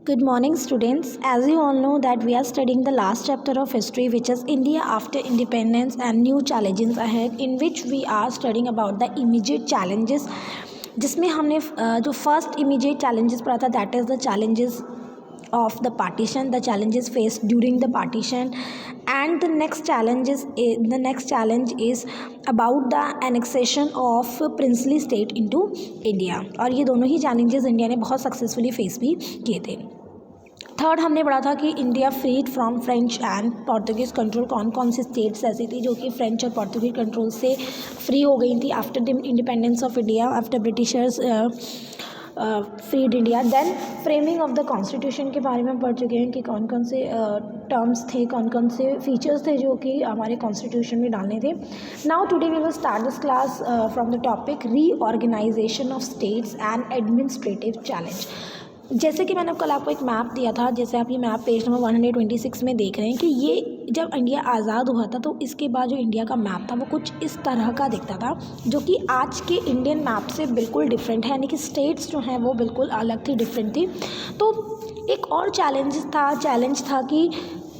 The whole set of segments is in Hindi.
Good morning, students. As you all know that we are studying the last chapter of history, which is India after independence and new challenges ahead, in which we are studying about the immediate challenges. जिसमें हमने जो फर्स्ट इमीडिएट चैलेंजेस पढ़ा था that is the challenges of the partition, the challenges faced during the partition, and the next challenge is about the annexation of princely state into India. और ये दोनों ही challenges इंडिया ने बहुत सक्सेसफुली फेस भी किए थे. थर्ड हमने पढ़ा था कि India freed from French and Portuguese control. कौन कौन सी स्टेट्स ऐसी थी जो कि फ्रेंच और पोर्तुगीज़ कंट्रोल से फ्री हो गई थी after the independence of India, after Britishers freed India. Then framing of the constitution के बारे में पढ़ चुके हैं कि कौन कौन से टर्म्स थे, कौन कौन से फीचर्स थे जो कि हमारे कॉन्स्टिट्यूशन में डालने थे. Now today we will start this class from the topic reorganisation of states and administrative challenge. जैसे कि मैंने कल आपको एक मैप दिया था, जैसे आप ये मैप पेज नंबर 126 में देख रहे हैं कि ये जब इंडिया आज़ाद हुआ था तो इसके बाद जो इंडिया का मैप था वो कुछ इस तरह का दिखता था, जो कि आज के इंडियन मैप से बिल्कुल डिफरेंट है. यानी कि स्टेट्स जो हैं वो बिल्कुल अलग थी, डिफरेंट थी. तो एक और चैलेंज था कि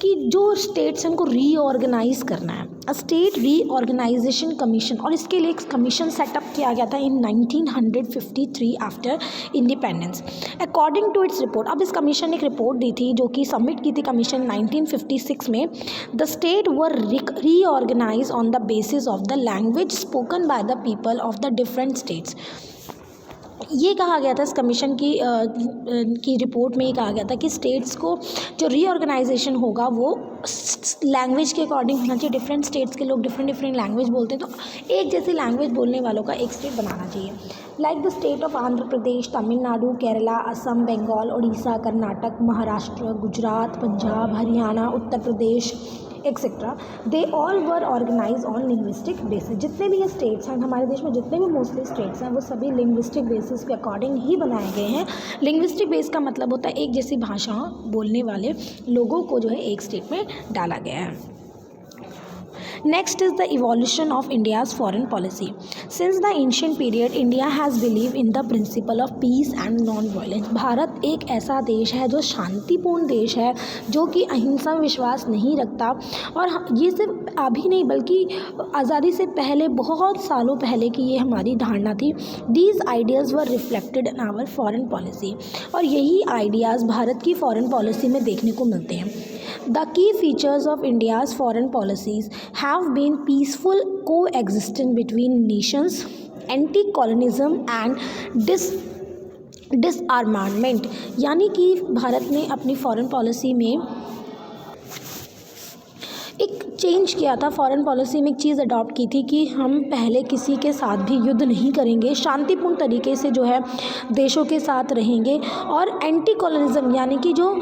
जो स्टेट्स हैं उनको रीऑर्गेनाइज़ करना है, स्टेट रीऑर्गेनाइजेशन कमीशन. और इसके लिए एक कमीशन सेटअप किया गया था in 1953 after independence. According to its report, अब इस कमीशन ने एक रिपोर्ट दी थी जो कि सबमिट की थी कमीशन 1956 में. The state were reorganise on the basis of the language spoken by the people of the different states. ये कहा गया था इस कमीशन की रिपोर्ट में, ये कहा गया था कि स्टेट्स को जो रीऑर्गेनाइजेशन होगा वो लैंग्वेज के अकॉर्डिंग होना चाहिए. डिफरेंट स्टेट्स के लोग डिफरेंट लैंग्वेज बोलते हैं, तो एक जैसी लैंग्वेज बोलने वालों का एक स्टेट बनाना चाहिए. Like the state of Andhra Pradesh, Tamil Nadu, Kerala, Assam, Bengal, Orissa, Karnataka, Maharashtra, Gujarat, Punjab, Haryana, Uttar Pradesh etcetera. They all were organise on linguistic basis. जितने भी ये स्टेट्स हैं हमारे देश में, जितने भी मोस्टली स्टेट्स हैं वो सभी लिंग्विस्टिक बेसिस के अकॉर्डिंग ही बनाए गए हैं. लिंग्विस्टिक बेस का मतलब होता है एक जैसी भाषा बोलने वाले लोगों को जो है एक स्टेट में डाला गया है. Next is the evolution of India's foreign policy. Since the ancient period, India has believed in the principle of peace and non-violence. Bharat एक ऐसा देश है जो शांतिपूर्ण देश है, जो कि अहिंसा में विश्वास नहीं रखता. और ये सिर्फ अभी नहीं बल्कि आज़ादी से पहले, बहुत सालों पहले की ये हमारी धारणा थी. These ideas were reflected in our foreign policy. और यही आइडियाज़ भारत की फॉरेन पॉलिसी में देखने को मिलते हैं. The key features of India's foreign policies have been peaceful coexistence between nations, anti-colonialism and disarmament. यानी कि भारत ने अपनी फॉरेन पॉलिसी में एक चेंज किया था. फॉरेन पॉलिसी में एक चीज़ अडॉप्ट की थी कि हम पहले किसी के साथ भी युद्ध नहीं करेंगे, शांतिपूर्ण तरीके से जो है देशों के साथ रहेंगे. और एंटी कॉलोनिज्म यानी कि जो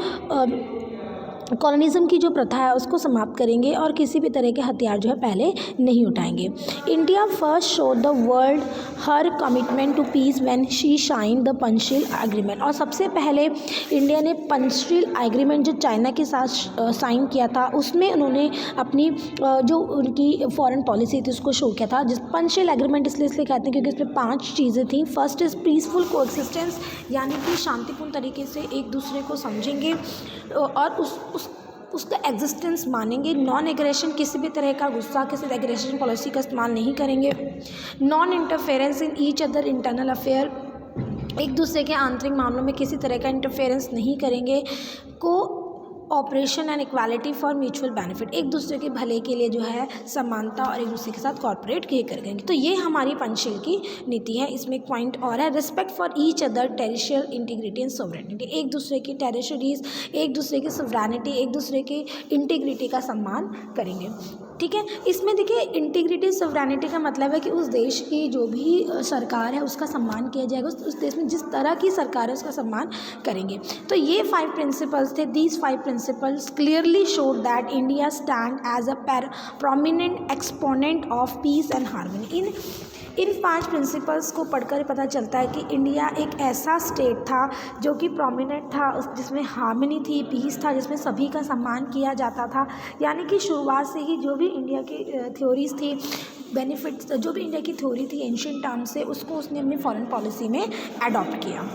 कॉलोनिज्म की जो प्रथा है उसको समाप्त करेंगे और किसी भी तरह के हथियार जो है पहले नहीं उठाएंगे. India first showed the world her commitment to peace when she sign the Panchsheel agreement. और सबसे पहले इंडिया ने पंचशील एग्रीमेंट जो चाइना के साथ साइन किया था, उसमें उन्होंने अपनी जो उनकी फॉरेन पॉलिसी थी उसको शो किया था. जिस पंचशील एग्रीमेंट इसलिए कहते हैं क्योंकि इसमें 5 चीज़ें थी. फर्स्ट इज़ पीसफुल कोएक्सिस्टेंस, यानी कि शांतिपूर्ण तरीके से एक दूसरे को समझेंगे और उसका एग्जिस्टेंस मानेंगे. नॉन एग्रेशन, किसी भी तरह का गुस्सा, किसी एग्रेशन पॉलिसी का इस्तेमाल नहीं करेंगे. Non interference in each other internal affair, एक दूसरे के आंतरिक मामलों में किसी तरह का इंटरफेरेंस नहीं करेंगे. को operation and equality for mutual benefit, एक दूसरे के भले के लिए जो है समानता और एक दूसरे के साथ कॉर्पोरेट किए करेंगे. तो ये हमारी पंचशील की नीति है. इसमें एक पॉइंट और है, respect for each other territorial integrity and sovereignty. एक दूसरे की टेरिशरीज, एक दूसरे की सोवरेनिटी, एक दूसरे की इंटीग्रिटी का सम्मान करेंगे. ठीक है. इसमें देखिए इंटीग्रिटी सोवरेनिटी का मतलब है कि उस देश की जो भी सरकार है उसका सम्मान किया जाएगा. उस देश में जिस तरह की सरकार है उसका सम्मान करेंगे. तो ये 5 प्रिंसिपल्स थे. These 5 principles clearly showed that India stand as a prominent exponent of peace and harmony. In 5 principles को पढ़कर पता चलता है कि इंडिया एक ऐसा स्टेट था जो कि प्रोमिनेंट था, जिसमें हार्मनी थी, पीस था, जिसमें सभी का सम्मान किया जाता था. यानी कि शुरुआत से ही जो भी इंडिया की थ्योरीज थी, बेनिफिट्स, जो भी इंडिया की थ्योरी थी एंशिएंट टाइम से, उसको उसने अपनी फॉरेन पॉलिसी में अडॉप्ट किया.